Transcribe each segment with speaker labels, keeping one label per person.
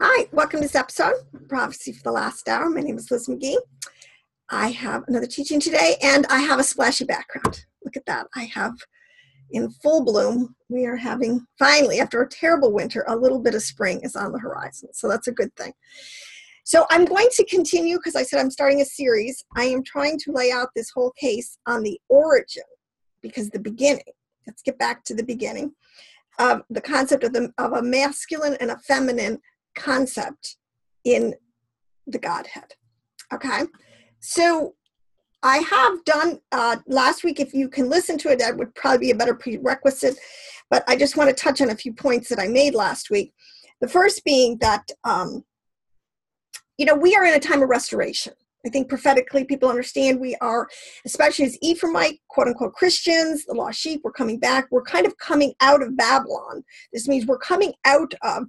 Speaker 1: Hi, welcome to this episode, Prophecy for the Last Hour. My name is Liz McGee. I have another teaching today, and I have a splashy background. Look at that. I have, in full bloom, we are having, finally, after a terrible winter, a little bit of spring is on the horizon. So that's a good thing. So I'm going to continue, because I said I'm starting a series. I am trying to lay out this whole case on the origin, because the beginning, let's get back to the beginning, of the concept of a masculine and a feminine concept in the Godhead. Okay, so I have done last week. If you can listen to it, that would probably be a better prerequisite, but I just want to touch on a few points that I made last week. The first being that we are in a time of restoration. I think prophetically people understand we are, especially as Ephraimite, quote unquote Christians, the lost sheep, we're coming back. We're kind of coming out of Babylon. This means we're coming out of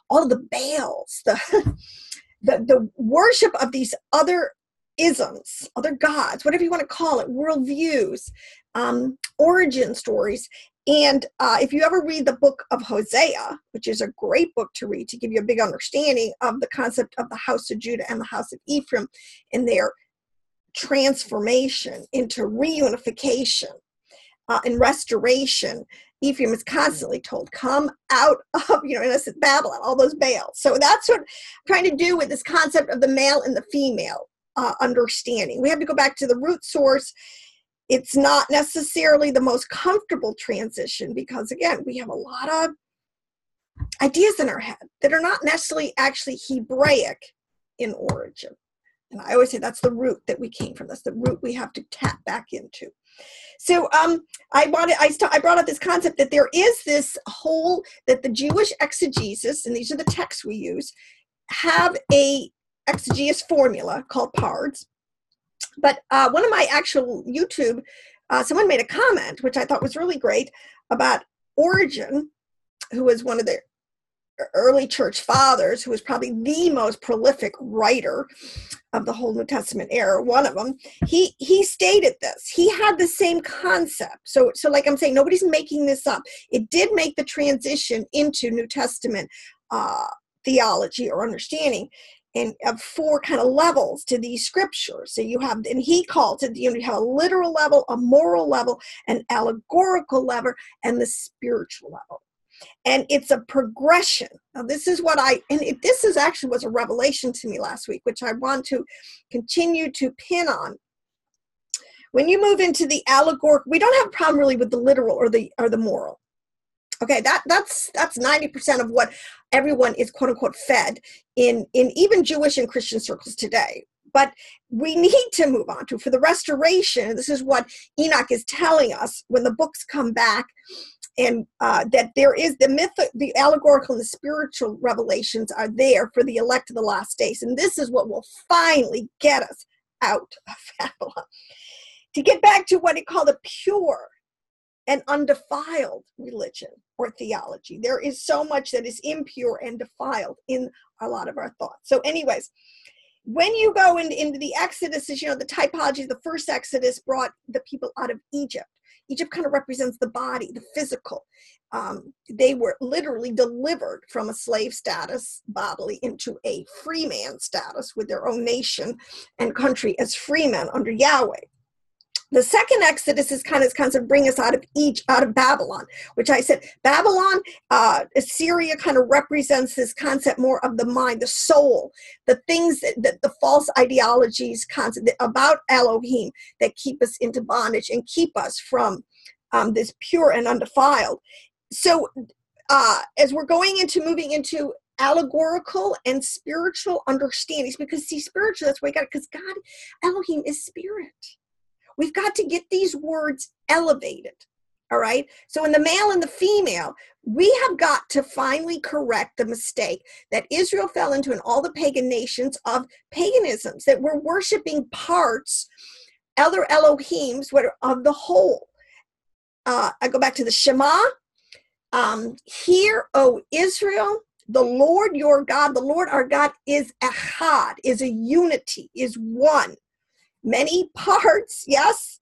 Speaker 1: all of the Baals, the worship of these other isms, other gods, whatever you want to call it, worldviews, origin stories. And if you ever read the book of Hosea, which is a great book to read to give you a big understanding of the concept of the house of Judah and the house of Ephraim and their transformation into reunification and restoration, Ephraim is constantly told, come out of, innocent Babylon, all those Baals. So that's what I'm trying to do with this concept of the male and the female understanding. We have to go back to the root source. It's not necessarily the most comfortable transition because, again, we have a lot of ideas in our head that are not necessarily actually Hebraic in origin. And I always say that's the root that we came from. That's the root we have to tap back into. So I brought up this concept that there is this whole, that the Jewish exegesis, and these are the texts we use, have a exegesis formula called PARDS. But one of my actual YouTube, someone made a comment, which I thought was really great, about Origen, who was one of the early church fathers, who was probably the most prolific writer of the whole New Testament era, one of them. He stated this. He had the same concept. So like I'm saying, nobody's making this up. It did make the transition into New Testament theology or understanding, and of four kind of levels to these scriptures. So you have, and he calls it, you have a literal level, a moral level, an allegorical level, and the spiritual level. And it's a progression. Now this is what this is actually was a revelation to me last week, which I want to continue to pin on. When you move into the allegorical, we don't have a problem really with the literal or the moral. Okay, that's 90% of what everyone is quote unquote fed in even Jewish and Christian circles today. But we need to move on to, for the restoration, this is what Enoch is telling us when the books come back, and that there is the myth, the allegorical and the spiritual revelations are there for the elect of the last days. And this is what will finally get us out of Babylon. To get back to what he called a pure and undefiled religion or theology. There is so much that is impure and defiled in a lot of our thoughts. So anyways, when you go into the Exodus, the typology, the first Exodus brought the people out of Egypt. Egypt kind of represents the body, the physical. They were literally delivered from a slave status bodily into a free man status with their own nation and country as free men under Yahweh. The second Exodus is kind of bring us out of Babylon, which I said Babylon, Assyria kind of represents this concept more of the mind, the soul, the things that the false ideologies concept about Elohim that keep us into bondage and keep us from this pure and undefiled. So as we're moving into allegorical and spiritual understandings, because see, spiritual, that's why because God, Elohim is spirit. We've got to get these words elevated, all right? So in the male and the female, we have got to finally correct the mistake that Israel fell into in all the pagan nations of paganisms, that we're worshiping parts, other Elohims, of the whole. I go back to the Shema. Hear, O Israel, the Lord your God, the Lord our God is Echad, is a unity, is one. Many parts, yes,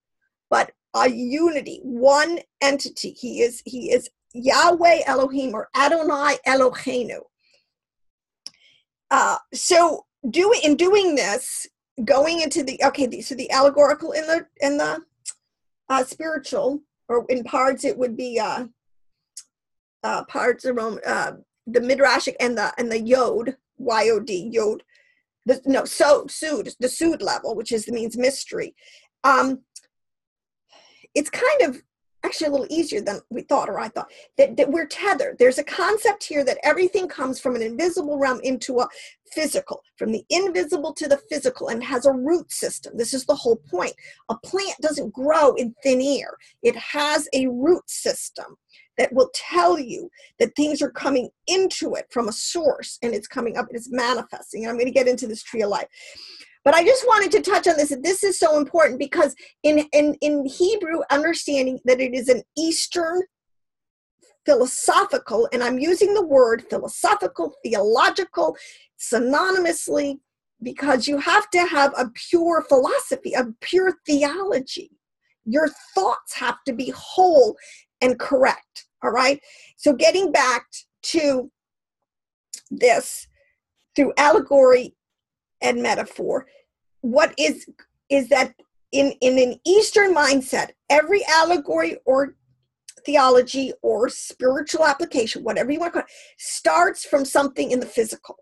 Speaker 1: but a unity, one entity. He is Yahweh Elohim, or Adonai Eloheinu. So in doing this, going into so the allegorical and the spiritual, or in parts it would be parts around the midrashic and the yod, yod, yod, the sud level, which means mystery. It's kind of actually a little easier than we thought, or I thought, that we're tethered. There's a concept here that everything comes from an invisible realm into a physical, from the invisible to the physical, and has a root system. This is the whole point. A plant doesn't grow in thin air. It has a root system that will tell you that things are coming into it from a source, and it's coming up and it's manifesting. And I'm going to get into this tree of life. But I just wanted to touch on this. This is so important because in Hebrew, understanding that it is an Eastern philosophical, and I'm using the word philosophical, theological, synonymously, because you have to have a pure philosophy, a pure theology. Your thoughts have to be whole and correct, all right? So getting back to this through allegory and metaphor, what is that in an Eastern mindset, every allegory or theology or spiritual application, whatever you want to call it, starts from something in the physical.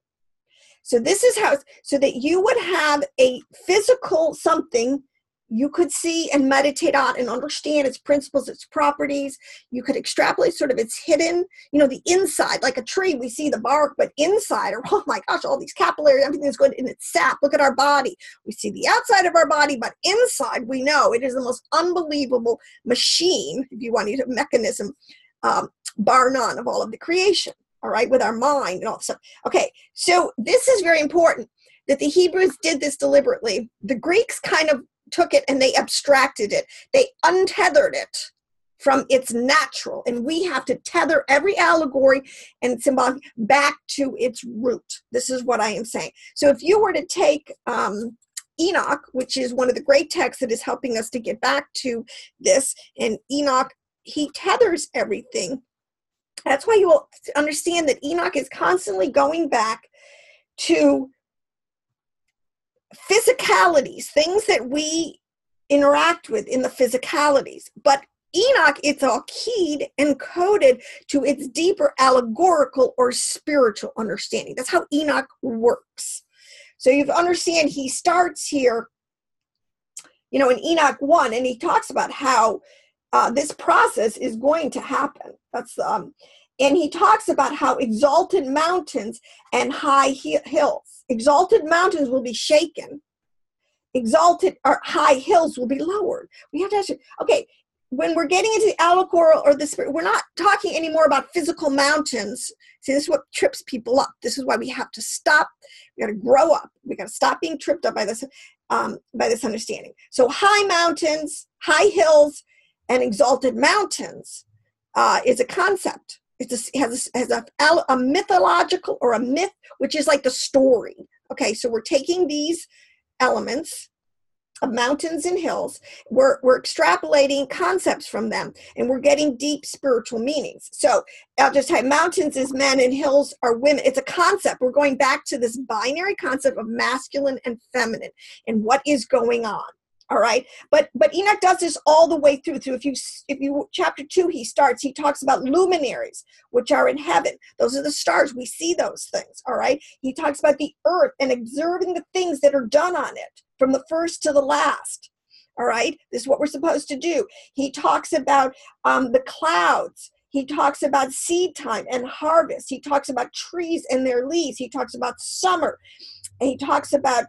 Speaker 1: So this is how, so that you would have a physical something you could see and meditate on and understand its principles, its properties. You could extrapolate sort of its hidden, the inside, like a tree, we see the bark, but inside, or oh my gosh, all these capillaries, everything is good in its sap. Look at our body. We see the outside of our body, but inside we know it is the most unbelievable machine, if you want to use a mechanism, bar none of all of the creation, all right, with our mind and all that stuff. Okay, so this is very important that the Hebrews did this deliberately. The Greeks kind of took it and they abstracted it. They untethered it from its natural. And we have to tether every allegory and symbolic back to its root. This is what I am saying. So if you were to take Enoch, which is one of the great texts that is helping us to get back to this, and Enoch, he tethers everything. That's why you will understand that Enoch is constantly going back to physicalities, things that we interact with in the physicalities. But Enoch, it's all keyed and coded to its deeper allegorical or spiritual understanding. That's how Enoch works. So you understand he starts here, in Enoch 1, and he talks about how this process is going to happen. That's and he talks about how exalted mountains and high hills. Exalted mountains will be shaken. Exalted or high hills will be lowered. We have to ask, okay, when we're getting into the allegorical or the spirit, we're not talking anymore about physical mountains. See, this is what trips people up. This is why we have to stop. We got to grow up. We got to stop being tripped up by this understanding. So high mountains, high hills, and exalted mountains is a concept. It has a mythological, or a myth, which is like the story. Okay, so we're taking these elements of mountains and hills, we're extrapolating concepts from them, and we're getting deep spiritual meanings. So I'll just say mountains is men and hills are women. It's a concept. We're going back to this binary concept of masculine and feminine and what is going on. All right, but Enoch does this all the way through. So if you chapter 2, he talks about luminaries, which are in heaven. Those are the stars. We see those things. All right, he talks about the earth and observing the things that are done on it from the first to the last. All right, this is what we're supposed to do. He talks about the clouds. He talks about seed time and harvest. He talks about trees and their leaves. He talks about summer. And he talks about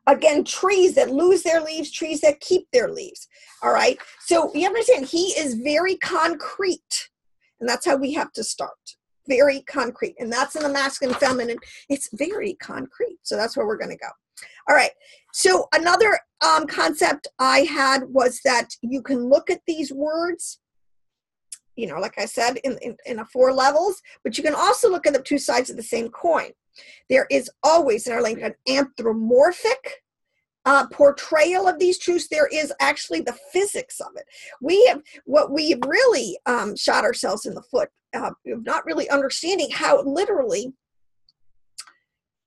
Speaker 1: again, trees that lose their leaves, trees that keep their leaves. All right. So you understand, he is very concrete. And that's how we have to start. Very concrete. And that's in the masculine, feminine. It's very concrete. So that's where we're going to go. All right. So another concept I had was that you can look at these words, like I said, in a 4 levels, but you can also look at the 2 sides of the same coin. There is always in our language an anthropomorphic portrayal of these truths. There is actually the physics of it. What we have really shot ourselves in the foot of not really understanding how literally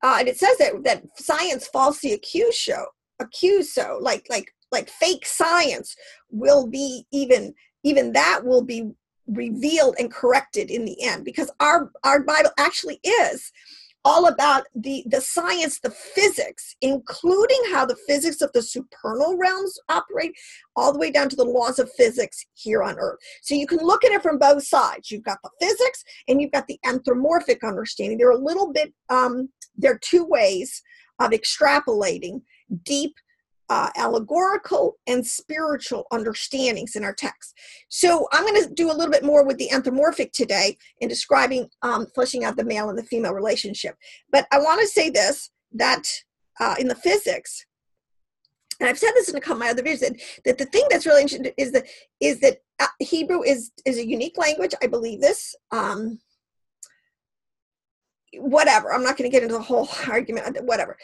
Speaker 1: and it says that science falsely accused so like fake science will be even that will be revealed and corrected in the end, because our Bible actually is all about the science, the physics, including how the physics of the supernal realms operate, all the way down to the laws of physics here on Earth. So you can look at it from both sides. You've got the physics and you've got the anthropomorphic understanding. They're a little bit, there are two ways of extrapolating deep allegorical and spiritual understandings in our text. So I'm going to do a little bit more with the anthropomorphic today in describing, fleshing out the male and the female relationship. But I want to say this, that in the physics, and I've said this in a couple of my other videos, that the thing that's really interesting is that Hebrew is a unique language. I believe this. Whatever. I'm not going to get into the whole argument. Whatever.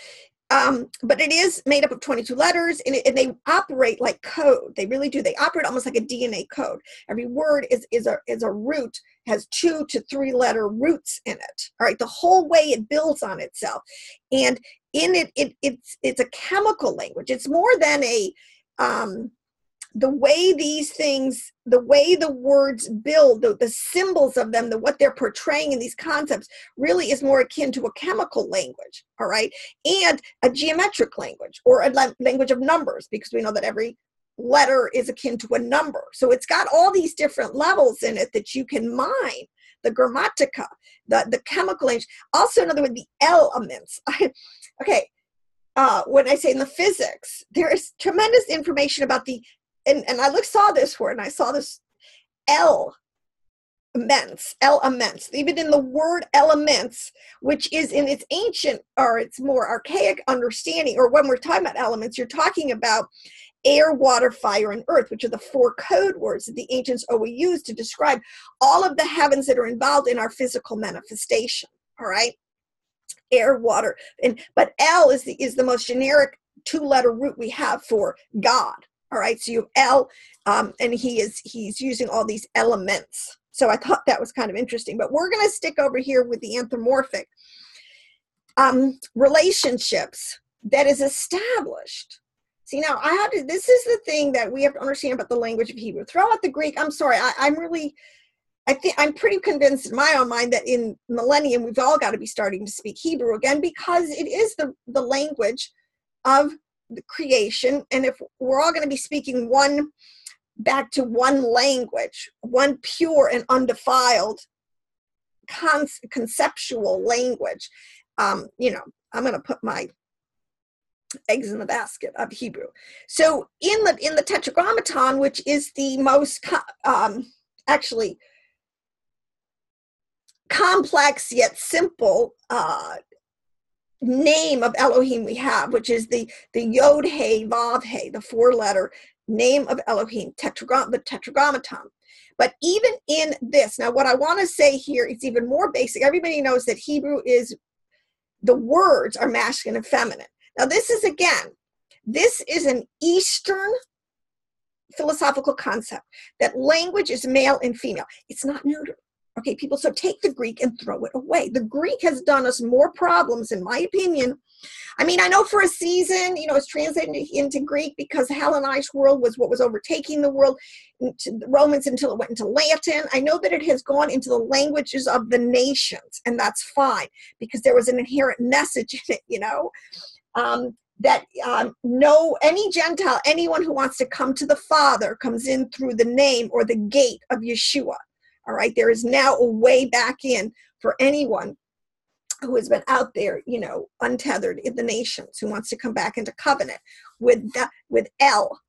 Speaker 1: But it is made up of 22 letters, and they operate like code. They really do. They operate almost like a DNA code. Every word is a root, has 2 to 3 letter roots in it. All right, the whole way it builds on itself, and in it's a chemical language. It's more than a the way these things, the way the words build, the symbols of them, what they're portraying in these concepts really is more akin to a chemical language, all right? And a geometric language, or a language of numbers, because we know that every letter is akin to a number. So it's got all these different levels in it that you can mine. The grammatica, the chemical language. Also, in other words, the elements. Okay, when I say in the physics, there is tremendous information about the and I saw this word, and I saw this elements, even in the word elements, which is in its ancient or its more archaic understanding, or when we're talking about elements, you're talking about air, water, fire, and earth, which are the 4 code words that the ancients always used to describe all of the heavens that are involved in our physical manifestation. All right, air, water, but El is the most generic 2-letter root we have for God. All right, so you have El, and he's using all these elements. So I thought that was kind of interesting. But we're going to stick over here with the anthropomorphic relationships that is established. See, now this is the thing that we have to understand about the language of Hebrew. Throw out the Greek. I'm sorry, I'm pretty convinced in my own mind that in millennium we've all got to be starting to speak Hebrew again, because it is the language of the creation. And if we're all going to be speaking back to one language, one pure and undefiled conceptual language, I'm going to put my eggs in the basket of Hebrew. So in the Tetragrammaton, which is the most actually complex yet simple name of Elohim we have, which is the Yod He Vav He, the 4-letter name of Elohim, the Tetragrammaton. But even in this, now what I want to say here is even more basic. Everybody knows that Hebrew is, the words are masculine and feminine. Now this is an Eastern philosophical concept that language is male and female. It's not neuter. Okay, people, so take the Greek and throw it away. The Greek has done us more problems, in my opinion. I mean, I know for a season, it's translated into Greek because the Hellenized world was what was overtaking the world, into the Romans, until it went into Latin. I know that it has gone into the languages of the nations, and that's fine because there was an inherent message in it, that any Gentile, anyone who wants to come to the Father comes in through the name or the gate of Yeshua. All right, there is now a way back in for anyone who has been out there, untethered in the nations, who wants to come back into covenant with El,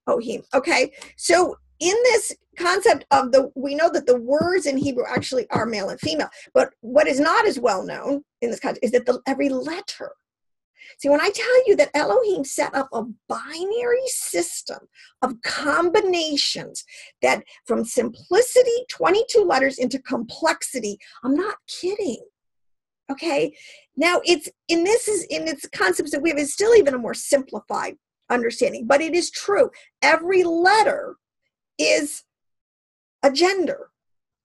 Speaker 1: Ohim. Okay, so in this concept of we know that the words in Hebrew actually are male and female, but what is not as well known in this context is that every letter. See, when I tell you that Elohim set up a binary system of combinations that from simplicity, 22 letters, into complexity, I'm not kidding. Okay. Now in its concepts that we have, is still even a more simplified understanding, but it is true. Every letter is a gender.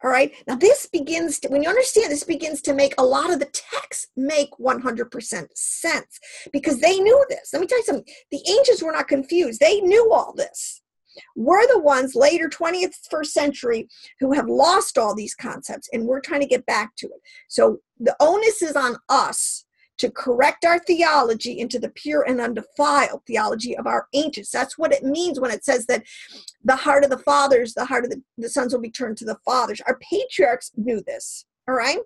Speaker 1: All right. Now this begins to, when you understand, this begins to make a lot of the text make 100% sense, because they knew this. Let me tell you something. The ancients were not confused. They knew all this. We're the ones later, 20th, first century, who have lost all these concepts, and we're trying to get back to it. So the onus is on us to correct our theology into the pure and undefiled theology of our ancients. That's what it means when it says that the heart of the fathers, the heart of the sons will be turned to the fathers. Our patriarchs knew this, all right?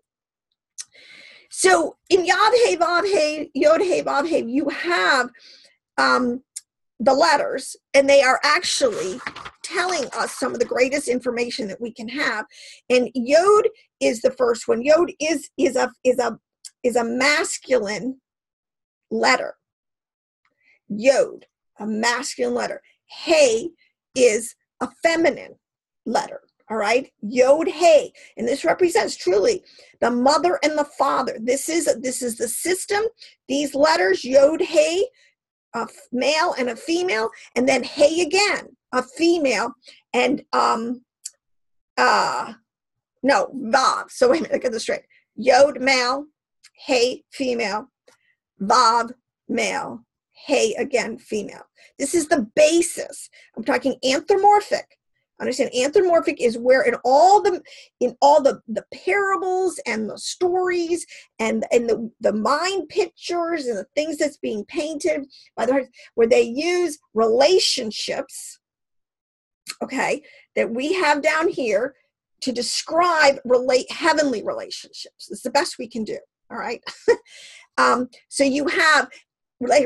Speaker 1: So in Yod He Vav He, Yod He Vav He, you have the letters, and they are actually telling us some of the greatest information that we can have. And Yod is the first one. Yod is a masculine letter. Yod, a masculine letter. He is a feminine letter. All right, Yod He, and this represents truly the mother and the father. This is the system. These letters, Yod He, a male and a female, and then He again, a female, and Vav. So wait a minute, get this straight. Yod male, He female, Vav male, He again female. This is the basis. I'm talking anthropomorphic. Understand, anthropomorphic is where in all the parables and the stories and the mind pictures and the things that's being painted by the heart, where they use relationships, okay, that we have down here to describe heavenly relationships. It's the best we can do. All right. So you have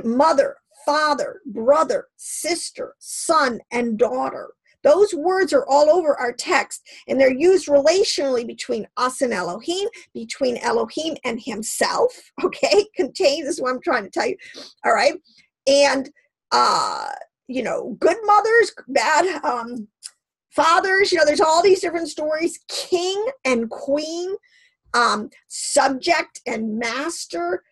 Speaker 1: mother, father, brother, sister, son, and daughter. Those words are all over our text, and they're used relationally between us and Elohim, between Elohim and himself, okay? Contains is what I'm trying to tell you, all right? And, good mothers, bad fathers, there's all these different stories, king and queen, subject and master,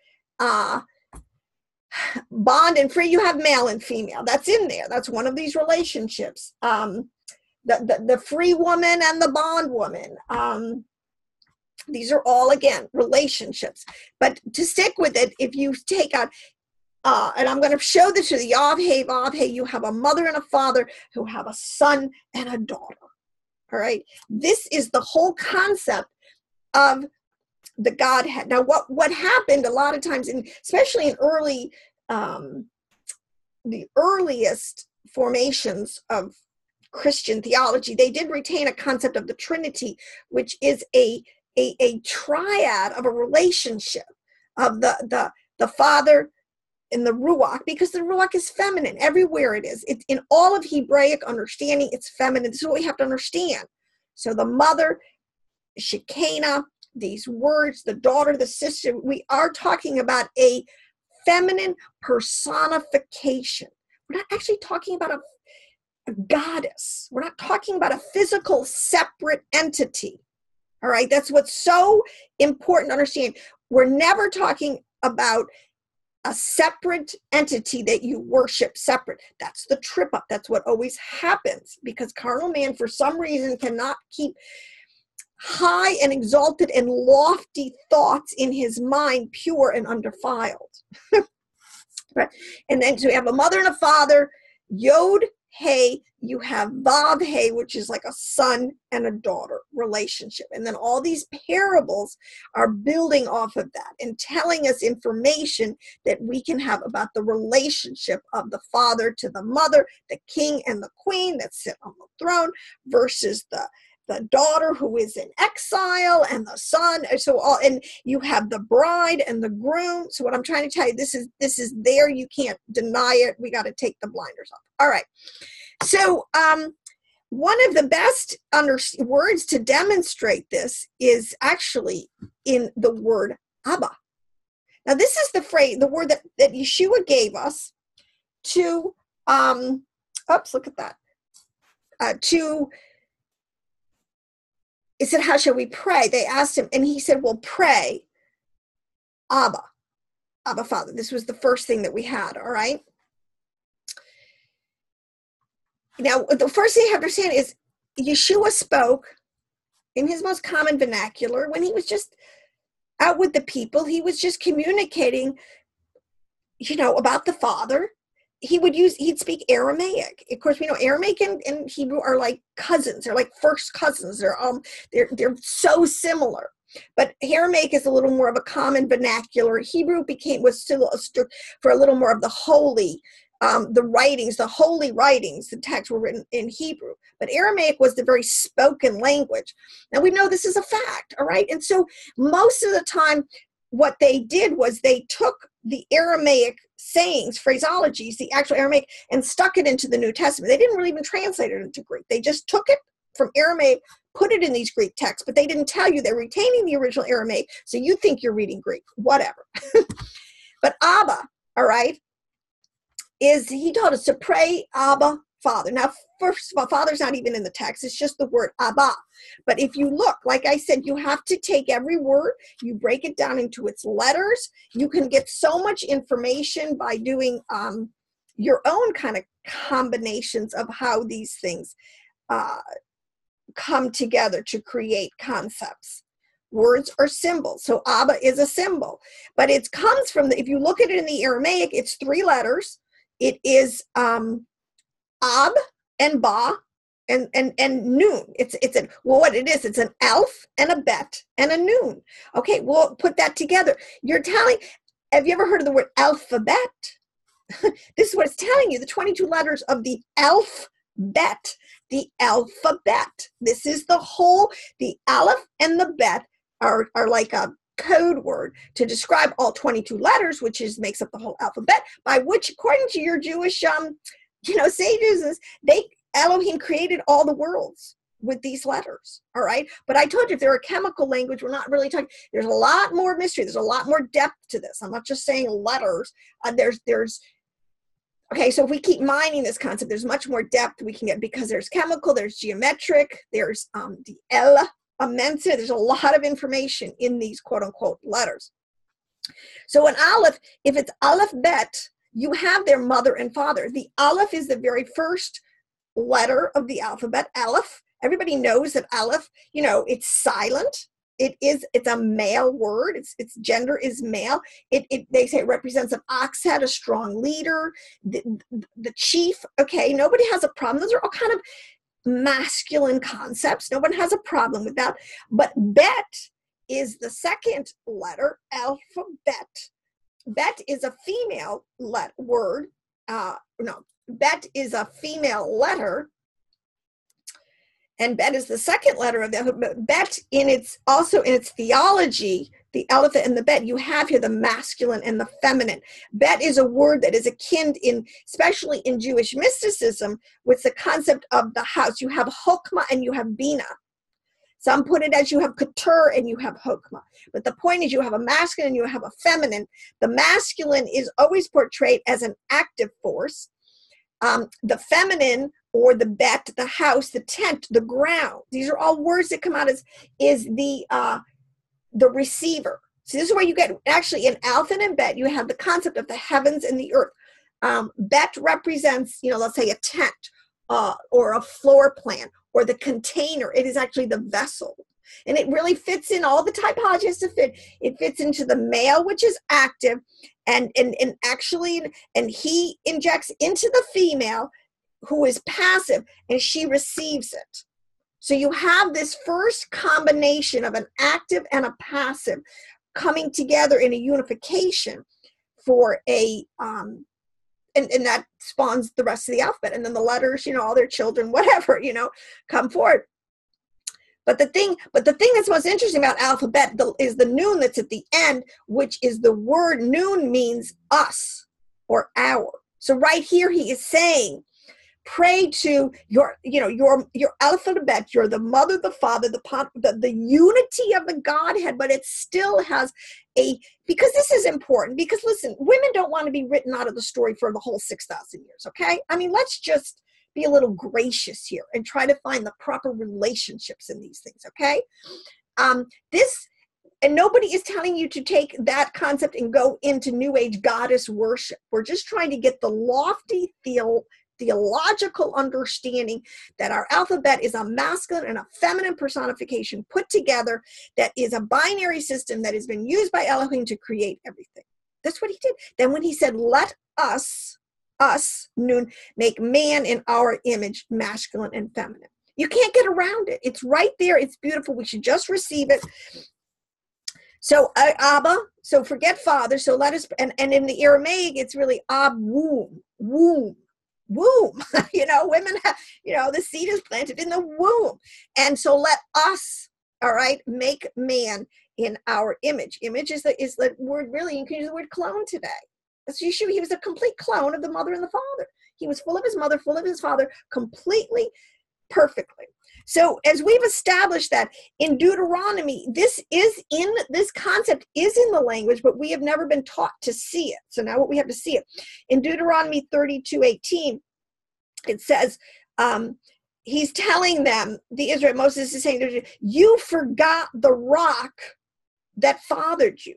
Speaker 1: bond and free. You have male and female. That's in there. That's one of these relationships. The free woman and the bond woman. These are all, again, relationships. But to stick with it, if you take out, and I'm going to show this to the Yod He Vav He, you have a mother and a father who have a son and a daughter. All right. This is the whole concept of the Godhead. Now, what happened a lot of times, especially in the earliest formations of Christian theology, they did retain a concept of the Trinity, which is a triad of a relationship of the Father and the Ruach, because the Ruach is feminine everywhere it is. It's in all of Hebraic understanding, it's feminine. This is what we have to understand. So the mother, Shekinah, these words, the daughter, the sister, we are talking about a feminine personification. We're not actually talking about a goddess. We're not talking about a physical separate entity. All right, that's what's so important to understand. We're never talking about a separate entity that you worship separate. That's the trip up. That's what always happens, because carnal man, for some reason, cannot keep high and exalted and lofty thoughts in his mind pure and undefiled. Right? And then so you have a mother and a father, Yod He, you have Vav He, which is like a son and a daughter relationship. And then all these parables are building off of that and telling us information that we can have about the relationship of the father to the mother, the king and the queen that sit on the throne, versus the daughter who is in exile, and the son. So and you have the bride and the groom. So what I'm trying to tell you, this is there. You can't deny it. We got to take the blinders off. All right. So one of the best words to demonstrate this is actually in the word Abba. Now this is the word that Yeshua gave us to, look at that, he said, how shall we pray? They asked him, and he said, well, pray, Abba, Father. This was the first thing that we had, all right? Now, the first thing you have to understand is Yeshua spoke, in his most common vernacular, when he was just out with the people, he was just communicating, about the Father. He'd speak Aramaic. Of course, we know Aramaic and Hebrew are like cousins. They're like first cousins. They're so similar. But Aramaic is a little more of a common vernacular. Hebrew was still for a little more of the holy, the holy writings. The texts were written in Hebrew. But Aramaic was the very spoken language. Now we know this is a fact, all right? And so most of the time, what they did was they took the Aramaic sayings, phraseologies, the actual Aramaic, and stuck it into the New Testament. They didn't really even translate it into Greek. They just took it from Aramaic, put it in these Greek texts, but they didn't tell you they're retaining the original Aramaic, so you think you're reading Greek, whatever. But Abba, all right, he told us to pray Abba, Father. Now, first of all, Father's not even in the text. It's just the word Abba. But if you look, like I said, you have to take every word, you break it down into its letters. You can get so much information by doing your own kind of combinations of how these things come together to create concepts. Words are symbols. So Abba is a symbol. But it comes from, if you look at it in the Aramaic, it's 3 letters. It is Ab and Ba and Noon. What it is, it's an Alf and a Bet and a Noon. Okay, we'll put that together. Have you ever heard of the word alphabet? This is what it's telling you, the 22 letters of the alphabet. The alphabet. This is the Aleph and the Bet are like a code word to describe all 22 letters, which makes up the whole alphabet, by which, according to your Jewish sages, Elohim created all the worlds with these letters. All right. But I told you, if they're a chemical language, we're not really talking. There's a lot more mystery. There's a lot more depth to this. I'm not just saying letters. Okay, so if we keep mining this concept, there's much more depth we can get, because there's chemical, there's geometric, there's the elements. There's a lot of information in these quote unquote letters. So an Aleph, if it's Aleph Bet, you have their mother and father. The Aleph is the very first letter of the alphabet, Aleph. Everybody knows that Aleph, it's silent. It's a male word. Its gender is male. They say it represents an ox head, a strong leader, the chief. Okay, nobody has a problem. Those are all kind of masculine concepts. No one has a problem with that. But Bet is the second letter, alphabet. Bet is a female word. Bet is a female letter. And Bet is the second letter of the alphabet. Bet also in its theology, the Aleph and the Bet, you have here the masculine and the feminine. Bet is a word that is akin especially in Jewish mysticism, with the concept of the house. You have Chokmah and you have Bina. Some put it as you have Ketur and you have Chokmah. But the point is, you have a masculine and you have a feminine. The masculine is always portrayed as an active force. The feminine, or the Bet, the house, the tent, the ground. These are all words that come out as the receiver. So this is where you get, actually in Aleph and Bet, you have the concept of the heavens and the earth. Bet represents, let's say a tent or a floor plan or the container. It is actually the vessel. And it really fits in, all the typology has to fit. It fits into the male, which is active, and he injects into the female, who is passive, and she receives it. So you have this first combination of an active and a passive coming together in a unification for and that spawns the rest of the alphabet. And then the letters, all their children, whatever, come forward. But the thing that's most interesting about alphabet is the Noon that's at the end, which is the word Noon means us or our. So right here he is saying, pray to your alphabet. You're the mother, the father, the unity of the Godhead, but it still has because this is important, because listen, women don't want to be written out of the story for the whole 6,000 years, okay? I mean, let's just be a little gracious here and try to find the proper relationships in these things, okay? And nobody is telling you to take that concept and go into New Age goddess worship. We're just trying to get the lofty theological understanding that our alphabet is a masculine and a feminine personification put together, that is a binary system that has been used by Elohim to create everything. That's what he did. Then when he said, let us, Nun, make man in our image, masculine and feminine. You can't get around it. It's right there. It's beautiful. We should just receive it. So Abba, so forget father. So let us, and in the Aramaic, it's really Ab, womb. Women have, the seed is planted in the womb. And so let us, all right, make man in our image. Image is the word, really, you can use the word clone today. That's Yeshua. He was a complete clone of the mother and the father. He was full of his mother, full of his father, completely, perfectly. So as we've established that in Deuteronomy, this concept is in the language, but we have never been taught to see it. So now we have to see it. In Deuteronomy 32:18, it says, he's telling them, Moses is saying, you forgot the rock that fathered you.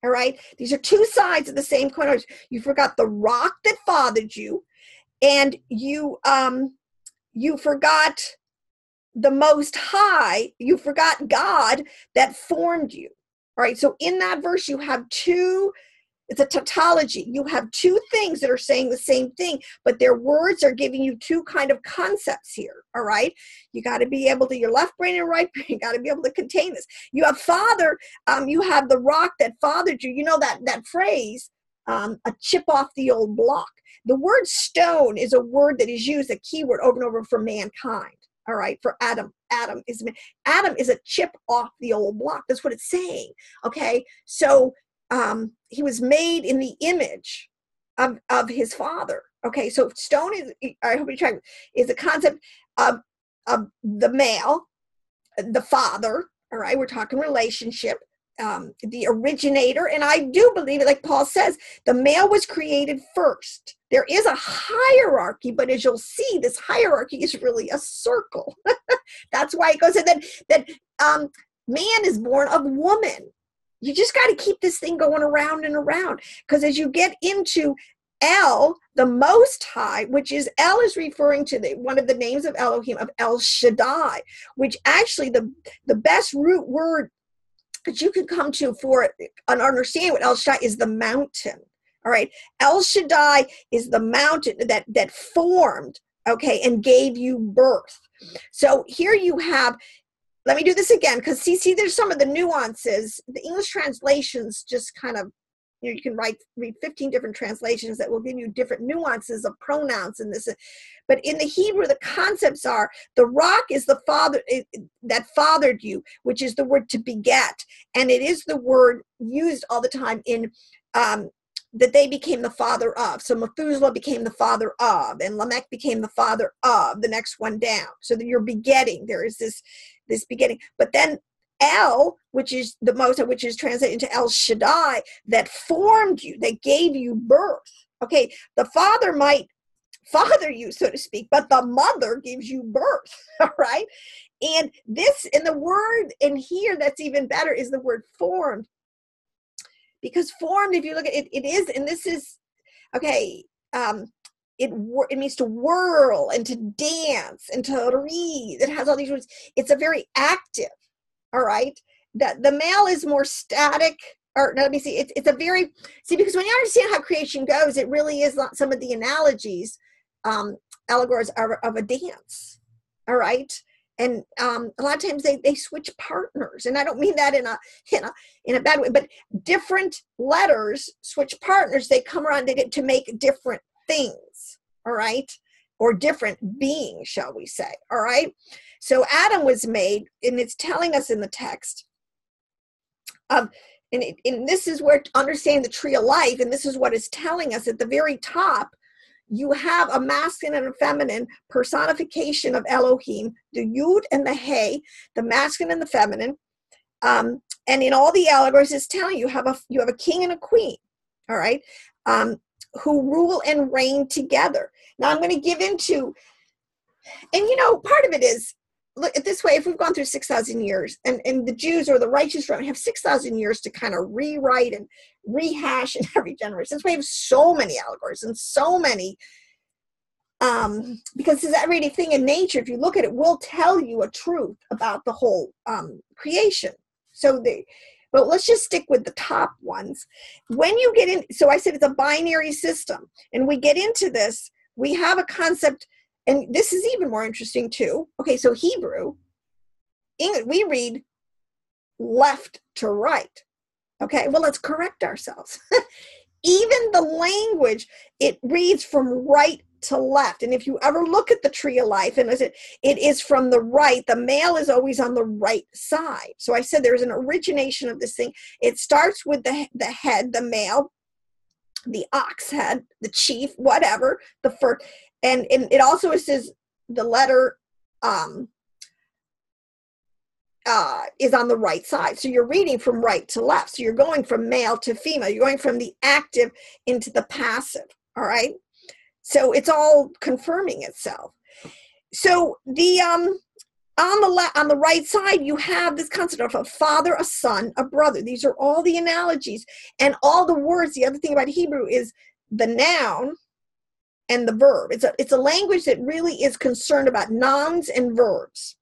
Speaker 1: All right. These are two sides of the same coin. You forgot the rock that fathered you, and you forgot the Most High. You forgot God that formed you. All right. So in that verse, you have it's a tautology. You have two things that are saying the same thing, but their words are giving you two kind of concepts here. All right. You got to be able to, your left brain and right brain, you got to be able to contain this. You have father, you have the rock that fathered you. You know that phrase, a chip off the old block. The word stone is a word that is used, a keyword over and over for mankind. All right. For Adam. Adam is a chip off the old block. That's what it's saying. Okay. So, he was made in the image of his father. Okay, so stone is a concept of the male, the father. All right, we're talking relationship, the originator, and I do believe it. Like Paul says, the male was created first. There is a hierarchy, but as you'll see, this hierarchy is really a circle. That's why it goes in that man is born of woman. You just got to keep this thing going around and around, because as you get into El, the Most High, which is El is referring to one of the names of Elohim, of El Shaddai, which actually the best root word that you could come to for an understanding what El Shaddai is, the mountain. All right, El Shaddai is the mountain that formed, okay, and gave you birth. So here you have. Let me do this again, because see, there's some of the nuances. The English translations just kind of, you can read 15 different translations that will give you different nuances of pronouns and this. But in the Hebrew, the concepts are, the rock is the father that fathered you, which is the word to beget. And it is the word used all the time in that they became the father of. So Methuselah became the father of, and Lamech became the father of, the next one down. So that you're begetting. There is this begetting. But then El, which is the Most, which is translated into El Shaddai, that formed you, that gave you birth. Okay, the father might father you, so to speak, but the mother gives you birth. All right, and the word in here that's even better is the word formed. Because formed, if you look at it, it is, and this is, okay, it means to whirl and to dance and to read. It has all these words. It's a very active, all right? The male is more static, or no, let me see, it's a very, because when you understand how creation goes, it really is not some of the analogies, allegories of a dance, all right? And a lot of times they switch partners, and I don't mean that in a bad way, but different letters switch partners. They come around to make different things, all right, or different beings, shall we say, all right. So Adam was made, and it's telling us in the text, and this is where to understand the tree of life, and this is what it's telling us at the very top. You have a masculine and a feminine personification of Elohim, the Yud and the He, the masculine and the feminine. And in all the allegories, it's telling you have a king and a queen, all right, who rule and reign together. Now I'm going to give into, and part of it is, look at this way, if we've gone through 6,000 years, and the Jews or the righteous remnant have 6,000 years to kind of rewrite and rehash in every generation. Since we have so many allegories and so many because it's everything in nature, if you look at it, will tell you a truth about the whole creation. But let's just stick with the top ones. When you get in, so I said it's a binary system, and we get into this, we have a concept, and this is even more interesting too. Okay, so Hebrew, English, we read left to right. Okay, well, let's correct ourselves. Even the language, it reads from right to left. And if you ever look at the tree of life, and it is from the right, the male is always on the right side. So I said there's an origination of this thing. It starts with the head, the male, the ox head, the chief, whatever, the first. And it also says the letter is on the right side. So you're reading from right to left. So you're going from male to female. You're going from the active into the passive. All right. So it's all confirming itself. So the on the right side, you have this concept of a father, a son, a brother. These are all the analogies and all the words. The other thing about Hebrew is the noun and the verb. It's a language that really is concerned about nouns and verbs,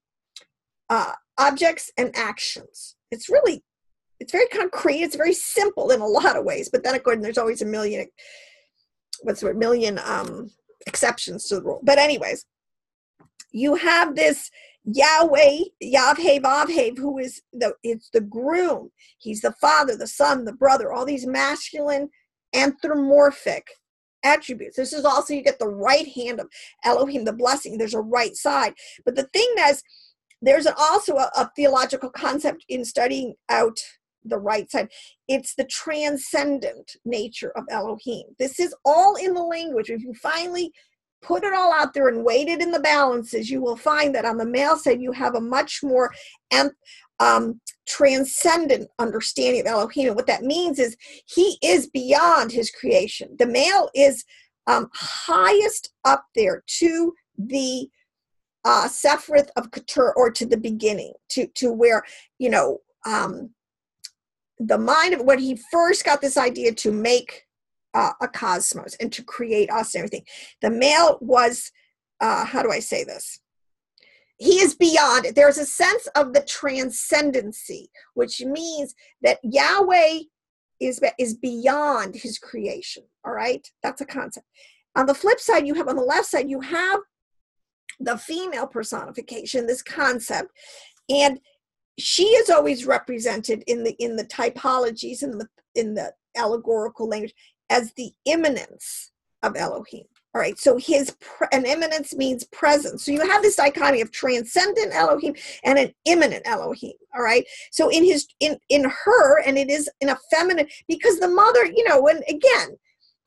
Speaker 1: objects and actions. It's very concrete. It's very simple in a lot of ways, but then of course there's always a million exceptions to the rule. But anyways, you have this Yahweh, Yavhe, Vavhe, who is it's the groom. He's the father, the son, the brother, all these masculine anthropomorphic attributes. This is also, you get the right hand of Elohim, the blessing. There's a right side. But the thing is, there's also a theological concept in studying out the right side. It's the transcendent nature of Elohim. This is all in the language. If you finally put it all out there and weight it in the balances, you will find that on the male side, you have a much more transcendent understanding of Elohim. And what that means is he is beyond his creation. The male is highest up there to the Sephiroth of Keturah, or to the beginning, to where, the mind of when he first got this idea to make a cosmos and to create us and everything. The male was, how do I say this? He is beyond it. There's a sense of the transcendency, which means that Yahweh is beyond his creation. All right, that's a concept. On the flip side, on the left side, you have the female personification, this concept, and she is always represented in the typologies, in the allegorical language, as the immanence of Elohim. All right, so an immanence means presence. So you have this dichotomy of transcendent Elohim and an immanent Elohim. All right, so in her, and it is in a feminine, because the mother, and again,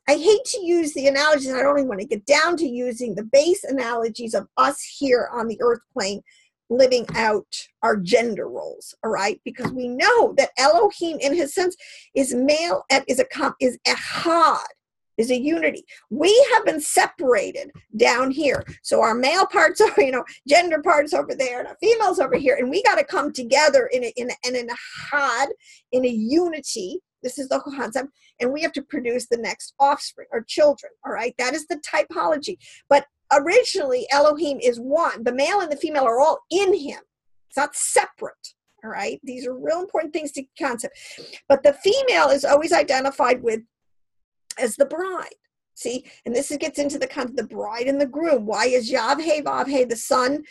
Speaker 1: I hate to use the analogies, and I don't even want to get down to using the base analogies of us here on the earth plane living out our gender roles, all right? Because we know that Elohim, in his sense, is male and is echad, is a unity. We have been separated down here. So our male parts are, gender parts over there, and our females over here, and we got to come together in an echad, in a unity. This is the whole concept. And we have to produce the next offspring or children. All right. That is the typology. But originally, Elohim is one. The male and the female are all in him. It's not separate. All right. These are real important things to concept. But the female is always identified with as the bride. See, and this gets into the bride and the groom. Why is Yavhe, Vavhe, the son?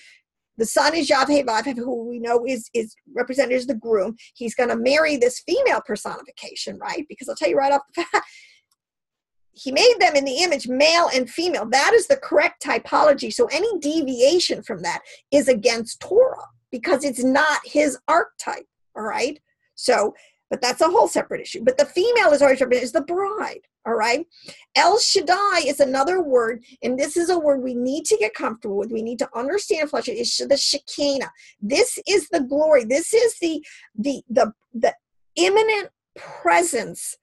Speaker 1: The son is Yavhe Vavhe, who we know is represented as the groom. He's going to marry this female personification, right? Because I'll tell you right off the bat, he made them in the image male and female. That is the correct typology. So any deviation from that is against Torah, because it's not his archetype, all right? So, but that's a whole separate issue. But the female is always represented as the bride, all right? El Shaddai is another word, and this is a word we need to get comfortable with. We need to understand flesh. It's the Shekinah. This is the glory. This is the imminent presence,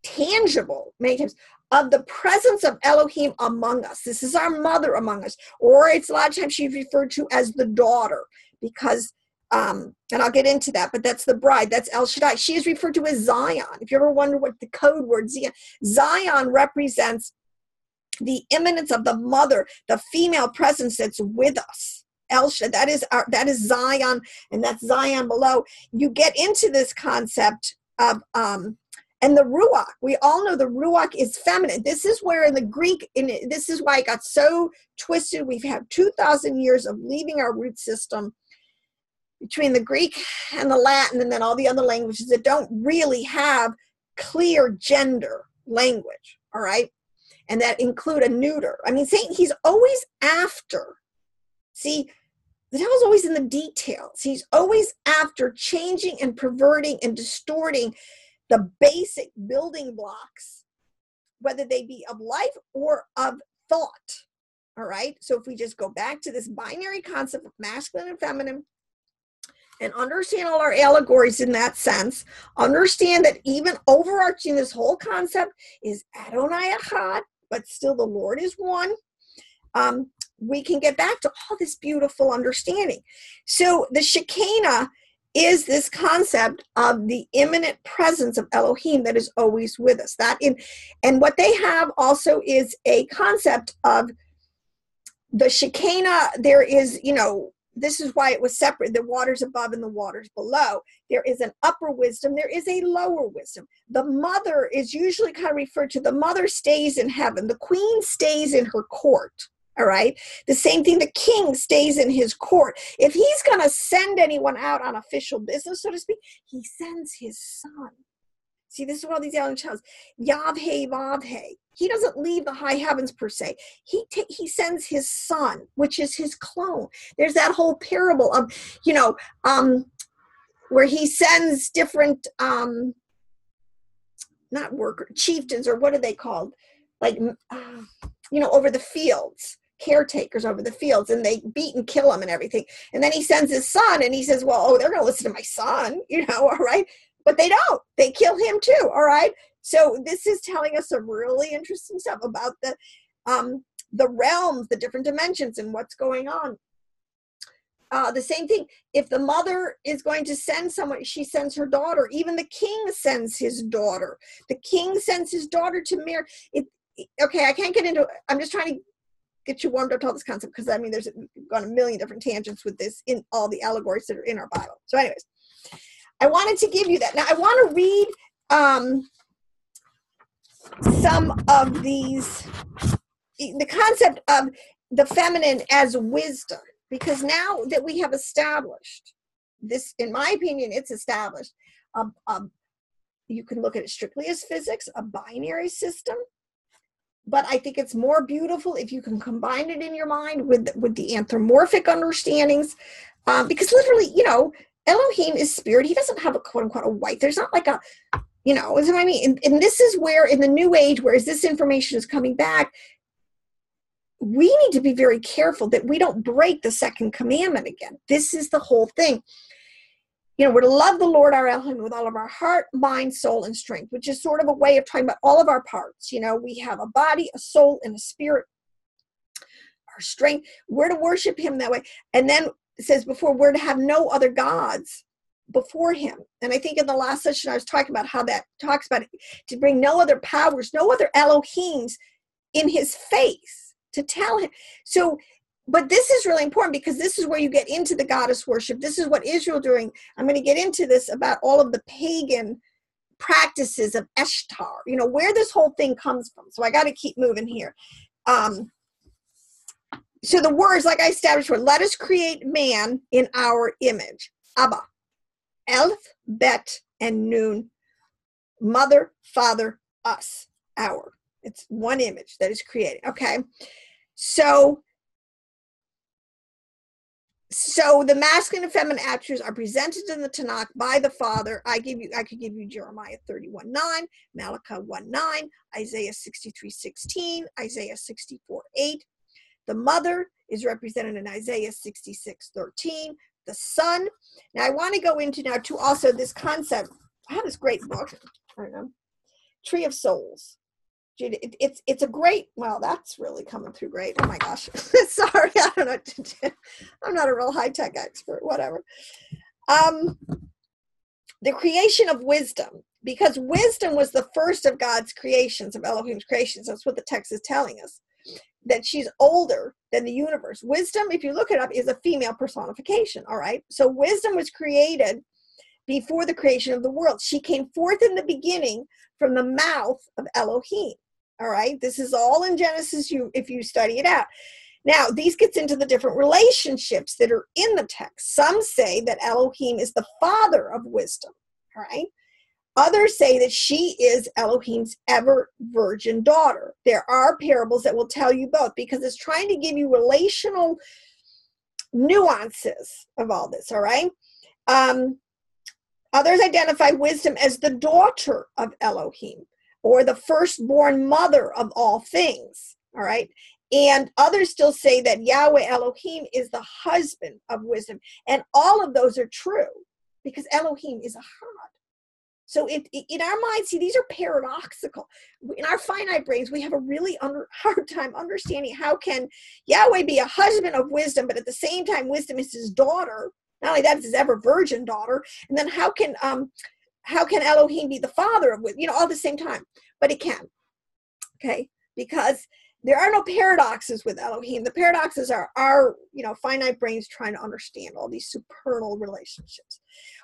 Speaker 1: tangible, many times, of the presence of Elohim among us. This is our mother among us. Or it's a lot of times she's referred to as the daughter, because and I'll get into that, but that's the bride. That's El Shaddai. She is referred to as Zion. If you ever wonder what the code word Zion represents the immanence of the mother, the female presence that's with us. Elsha, that is Zion, and that's Zion below. You get into this concept of and the Ruach. We all know the Ruach is feminine. This is where in the Greek, this is why it got so twisted. We've had 2,000 years of leaving our root system between the Greek and the Latin, and then all the other languages that don't really have clear gender language, all right? And that include a neuter. I mean, Satan, he's always after. See, the devil's always in the details. He's always after changing and perverting and distorting the basic building blocks, whether they be of life or of thought, all right? So if we just go back to this binary concept of masculine and feminine and understand all our allegories in that sense, understand that even overarching this whole concept is Adonai Echad, but still the Lord is one, we can get back to all this beautiful understanding. So the Shekinah is this concept of the immanent presence of Elohim that is always with us. And what they have also is a concept of the Shekinah. There is, this is why it was separate, the waters above and the waters below. There is an upper wisdom, there is a lower wisdom. The mother is usually kind of referred to, the mother stays in heaven, the queen stays in her court. All right. The same thing, the king stays in his court. If he's going to send anyone out on official business, so to speak, he sends his son. See, this is what all these elements tells. Yavhe Vavhe. He doesn't leave the high heavens per se. He sends his son, which is his clone. There's that whole parable of, where he sends different, not worker, chieftains, or what are they called? Like, over the fields. Caretakers over the fields, and they beat and kill him and everything. And then he sends his son, and he says, well, they're going to listen to my son, all right? But they don't. They kill him too, all right? So this is telling us some really interesting stuff about the realms, the different dimensions, and what's going on. The same thing, if the mother is going to send someone, she sends her daughter. Even the king sends his daughter. The king sends his daughter to marry. Okay, I can't get into it. I'm just trying to get you warmed up to all this concept, because there's gone a million different tangents with this in all the allegories that are in our Bible. So anyways, I wanted to give you that. Now I want to read some of these, the concept of the feminine as wisdom, because now that we have established this, in my opinion, it's established. You can look at it strictly as physics, a binary system. But I think it's more beautiful if you can combine it in your mind with the anthropomorphic understandings, because literally, Elohim is spirit. He doesn't have a quote unquote a wife. There's not like a, is what I mean. And this is where in the New Age, whereas this information is coming back, we need to be very careful that we don't break the second commandment again. This is the whole thing. We're to love the Lord our Elohim with all of our heart, mind, soul, and strength, which is sort of a way of talking about all of our parts. We have a body, a soul, and a spirit. Our strength, we're to worship him that way. And then it says before, we're to have no other gods before him. And I think in the last session, I was talking about how that talks about it, to bring no other powers, no other Elohims in his face, to tell him. So, but this is really important, because this is where you get into the goddess worship. This is what Israel doing. I'm going to get into this about all of the pagan practices of Ishtar, where this whole thing comes from. So I got to keep moving here. So the words, like I established, were, let us create man in our image. Abba, Elf, Bet, and Nun. Mother, father, us, our. It's one image that is created. Okay. So the masculine and feminine attributes are presented in the Tanakh by the Father. I could give you Jeremiah 31:9, Malachi 1:9, Isaiah 63:16, Isaiah 64:8. The mother is represented in Isaiah 66:13. The son. Now I want to go into now to also this concept. I have this great book. I don't know, Tree of Souls. It's a great, well, that's really coming through great. Oh my gosh. Sorry, I don't know what to do. I'm not a real high-tech expert, whatever. The creation of wisdom, because wisdom was the first of God's creations, of Elohim's creations. That's what the text is telling us. that she's older than the universe. Wisdom, if you look it up, is a female personification, all right? So wisdom was created before the creation of the world. She came forth in the beginning from the mouth of Elohim, all right? This is all in Genesis, if you study it out. Now, these gets into the different relationships that are in the text. Some say that Elohim is the father of wisdom, all right? Others say that she is Elohim's ever virgin daughter. There are parables that will tell you both, because it's trying to give you relational nuances of all this, all right? Others identify wisdom as the daughter of Elohim, or the firstborn mother of all things, all right? And others still say that Yahweh Elohim is the husband of wisdom. And all of those are true, because Elohim is a God. So in our minds, see, these are paradoxical. In our finite brains, we have a really hard time understanding how can Yahweh be a husband of wisdom, but at the same time, wisdom is his daughter. Not only that, it's his ever virgin daughter. And then how can Elohim be the father of wisdom? All at the same time. But it can, okay? Because there are no paradoxes with Elohim. The paradoxes are our, finite brains trying to understand all these supernal relationships.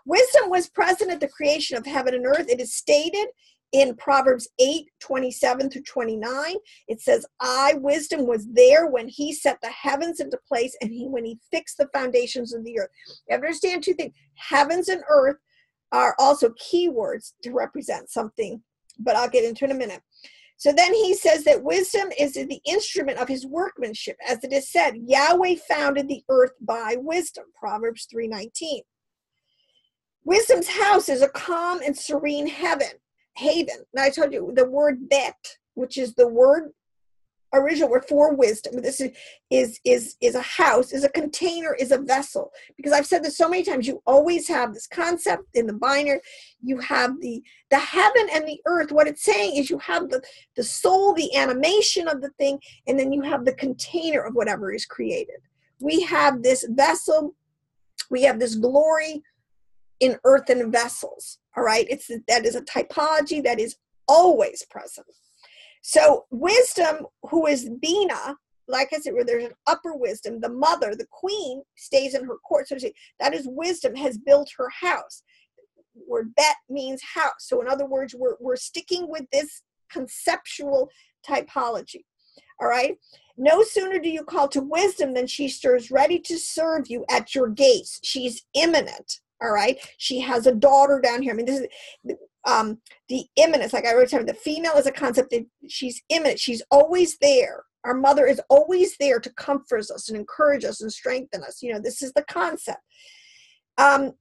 Speaker 1: Wisdom was present at the creation of heaven and earth. It is stated in Proverbs 8:27-29. It says, wisdom, was there when he set the heavens into place, and when he fixed the foundations of the earth. You have to understand two things. Heavens and earth are also keywords to represent something, but I'll get into it in a minute. So then he says that wisdom is the instrument of his workmanship. As it is said, Yahweh founded the earth by wisdom, Proverbs 3:19. Wisdom's house is a calm and serene haven. Now I told you the word bet, which is the original word for wisdom. This is a house, is a container, is a vessel. Because I've said this so many times, you always have this concept in the binary. You have the heaven and the earth. What it's saying is you have the soul, the animation of the thing, and then you have the container of whatever is created. We have this vessel, we have this glory in earthen vessels, all right? That is a typology that is always present. So wisdom, who is Bina, like I said, where there's an upper wisdom, the mother, the queen, stays in her court. So that is wisdom, has built her house. Word bet means house. So in other words, we're sticking with this conceptual typology, all right? No sooner do you call to wisdom than she stirs ready to serve you at your gates. She's imminent, all right? She has a daughter down here. I mean, this is the imminence, like I already said, the female is a concept that she's imminent. She's always there. Our mother is always there to comfort us and encourage us and strengthen us. This is the concept.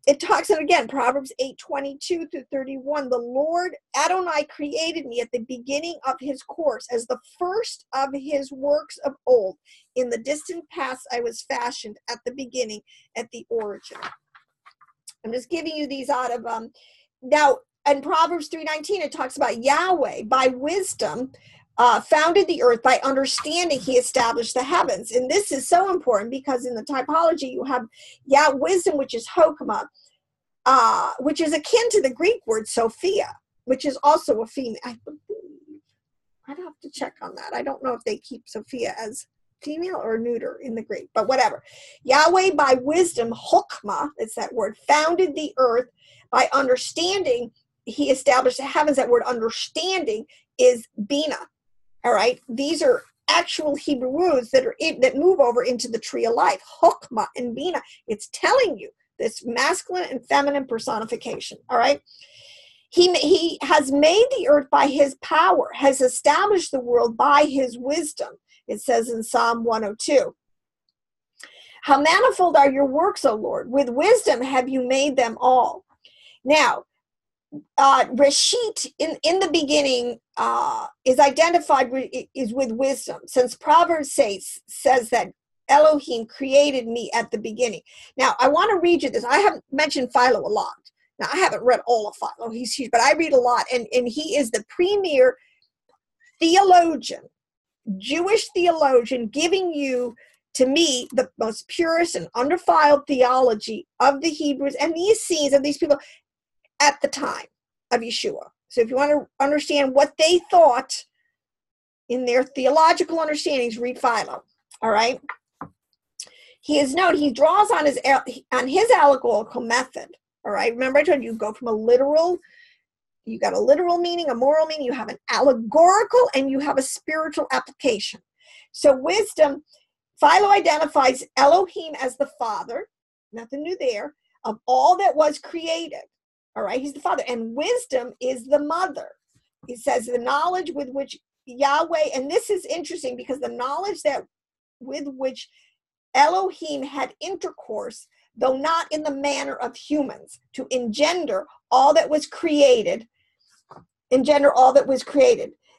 Speaker 1: It talks, and again, Proverbs 8:22-31, the Lord Adonai created me at the beginning of his course, as the first of his works of old. In the distant past, I was fashioned at the beginning, at the origin. I'm just giving you these out of, now, in Proverbs 3:19, it talks about Yahweh, by wisdom, founded the earth. By understanding, he established the heavens. And this is so important because in the typology, you have wisdom, which is Chokmah, which is akin to the Greek word Sophia, which is also a female. I believe. I'd have to check on that. I don't know if they keep Sophia as female or neuter in the Greek, but whatever. Yahweh, by wisdom, Chokmah, it's that word, founded the earth. By understanding, he established the heavens. That word understanding is Bina. All right. These are actual Hebrew words that move over into the tree of life. Chokmah and Bina. It's telling you this masculine and feminine personification. All right. He has made the earth by his power, has established the world by his wisdom. It says in Psalm 102. How manifold are your works, O Lord. With wisdom have you made them all. Now, Reshit, in the beginning, is identified with wisdom, since Proverbs says that Elohim created me at the beginning. Now, I want to read you this. I haven't mentioned Philo a lot. Now, I haven't read all of Philo. He's huge, but I read a lot, and he is the premier theologian, Jewish theologian, giving you, to me, the most purest and undefiled theology of the Hebrews and the Essenes of these people at the time of Yeshua. So if you want to understand what they thought in their theological understandings, read Philo. All right. He is known, he draws on his allegorical method. All right. Remember I told you go from a literal, you got a literal meaning, a moral meaning, you have an allegorical, and you have a spiritual application. So wisdom, Philo identifies Elohim as the father, nothing new there, of all that was created. All right, he's the father. And wisdom is the mother. He says the knowledge with which Yahweh, and this is interesting because the knowledge that with which Elohim had intercourse, though not in the manner of humans, to engender all that was created,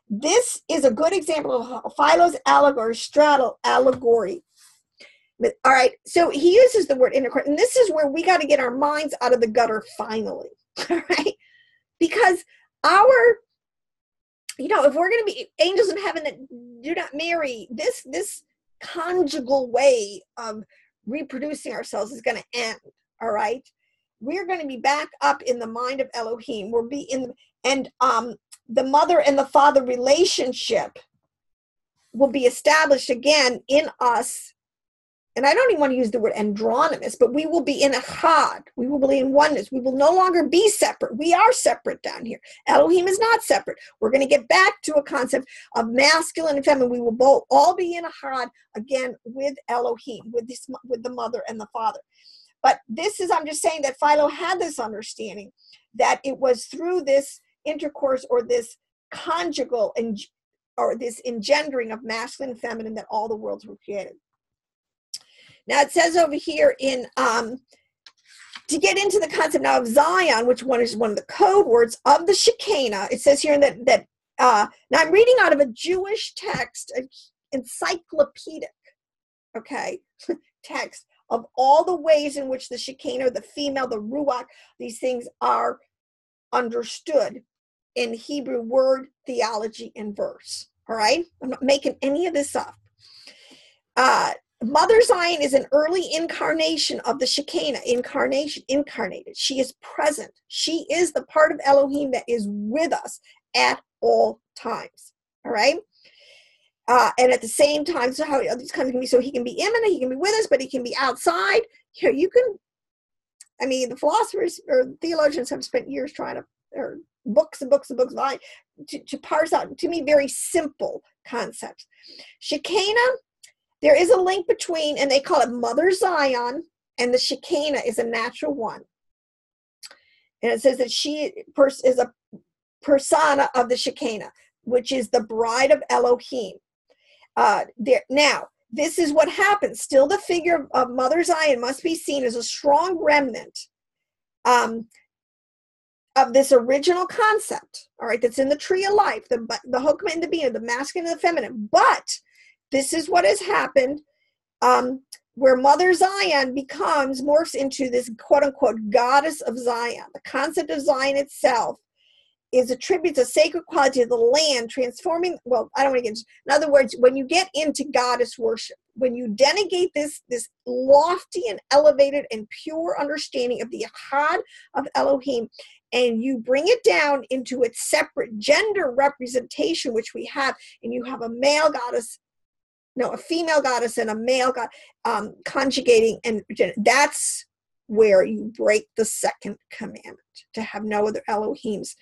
Speaker 1: This is a good example of Philo's straddle allegory. All right, so he uses the word intercourse, and this is where we got to get our minds out of the gutter finally, all right? Because if we're going to be angels in heaven that do not marry, this conjugal way of reproducing ourselves is going to end, all right? We're going to be back up in the mind of Elohim. We'll be the mother and the father relationship will be established again in us. And I don't even want to use the word andronymous, but we will be in echad. We will be in oneness. We will no longer be separate. We are separate down here. Elohim is not separate. We're going to get back to a concept of masculine and feminine. We will all be in echad again with Elohim, with the mother and the father. But I'm just saying that Philo had this understanding that it was through this intercourse or this conjugal or this engendering of masculine and feminine that all the worlds were created. Now it says over here to get into the concept now of Zion, which is one of the code words of the Shekinah. It says here that now I'm reading out of a Jewish text, an encyclopedic, text of all the ways in which the Shekinah, the female, the Ruach, these things are understood in Hebrew word, theology, and verse. All right? I'm not making any of this up. Mother Zion is an early incarnation of the Shekinah, incarnated. She is present. She is the part of Elohim that is with us at all times. All right? And at the same time, so how these kinds can be, so he can be immanent, he can be with us, but he can be outside. Here, the philosophers or theologians have spent years trying to, or books and books and books to parse out, to me, very simple concepts. Shekinah, there is a link between, and they call it Mother Zion, and the Shekinah is a natural one. And it says that she is a persona of the Shekinah, which is the bride of Elohim. Now, this is what happens. Still, the figure of Mother Zion must be seen as a strong remnant of this original concept, all right, that's in the tree of life, the Hokmah and the Binah, the masculine and the feminine. But this is what has happened, where Mother Zion morphs into this quote-unquote goddess of Zion. The concept of Zion itself attributes a sacred quality to the land, transforming, well, I don't want to get into, in other words, when you get into goddess worship, when you denegate this lofty and elevated and pure understanding of the Echad of Elohim, and you bring it down into its separate gender representation, which we have, and you have a female goddess and a male god conjugating, and that's where you break the second commandment, to have no other Elohims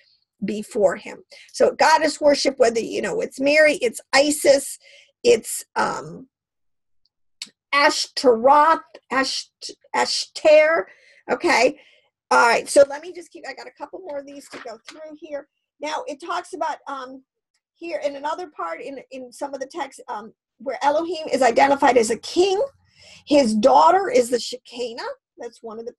Speaker 1: before him. So goddess worship, whether it's Mary, it's Isis, it's Ashtaroth, Ashtar. Okay. All right. So let me just I got a couple more of these to go through here. Now it talks about here in another part in some of the texts where Elohim is identified as a king. His daughter is the Shekinah. That's one of the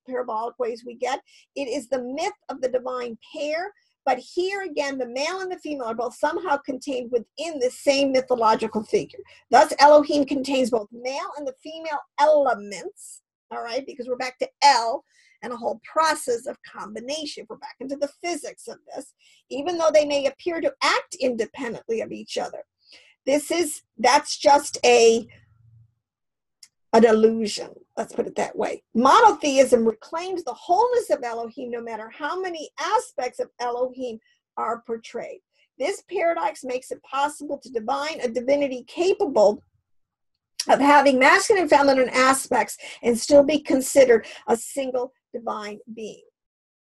Speaker 1: parabolic ways we get. It is the myth of the divine pair. But here again, the male and the female are both somehow contained within the same mythological figure. Thus, Elohim contains both male and the female elements, all right, because we're back to El and a whole process of combination. We're back into the physics of this, even though they may appear to act independently of each other. That's just an illusion, let's put it that way. Monotheism reclaims the wholeness of Elohim, no matter how many aspects of Elohim are portrayed. This paradox makes it possible to divine a divinity capable of having masculine and feminine aspects and still be considered a single divine being.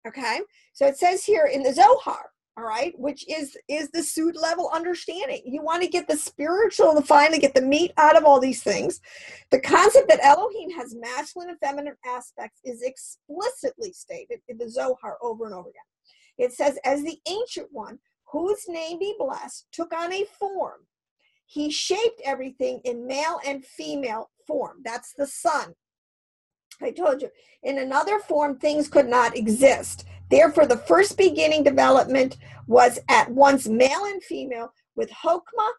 Speaker 1: Okay, so it says here in the Zohar, all right, which is the Sud level understanding. You want to get the spiritual, to finally get the meat out of all these things. The concept that Elohim has masculine and feminine aspects is explicitly stated in the Zohar over and over again. It says, as the Ancient One, whose name be blessed, took on a form. He shaped everything in male and female form. That's the sun. I told you, in another form, things could not exist. Therefore, the first beginning development was at once male and female, with Hokmah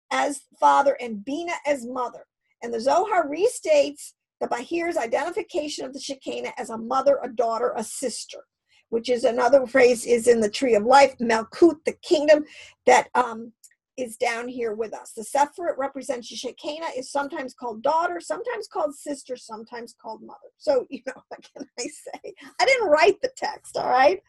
Speaker 1: as father and Bina as mother. And the Zohar restates the Bahir's identification of the Shekinah as a mother, a daughter, a sister, which is another phrase is in the Tree of Life, Malkut, the kingdom that is down here with us. The Sephirot represents Shekinah, is sometimes called daughter, sometimes called sister, sometimes called mother. So, what can I say? I didn't write the text, all right?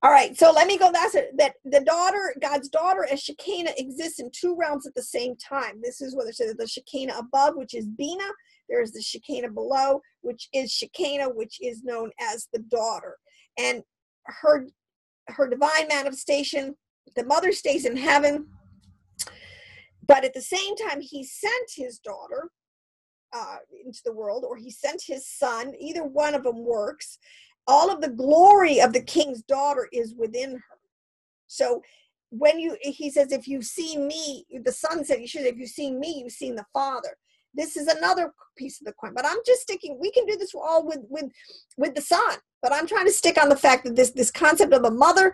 Speaker 1: All right, so let me go. That's it. That the daughter, God's daughter as Shekinah exists in two realms at the same time. This is what they say, the Shekinah above, which is Bina. There's the Shekinah below, which is Shekinah, which is known as the daughter. And her divine manifestation, the mother stays in heaven, but at the same time, he sent his daughter into the world, or he sent his son. Either one of them works. All of the glory of the king's daughter is within her. So he says, if you've seen me, the son said, if you've seen me, you've seen the Father. This is another piece of the coin, but I'm just sticking, we can do this all with the son, but I'm trying to stick on the fact that this concept of the mother,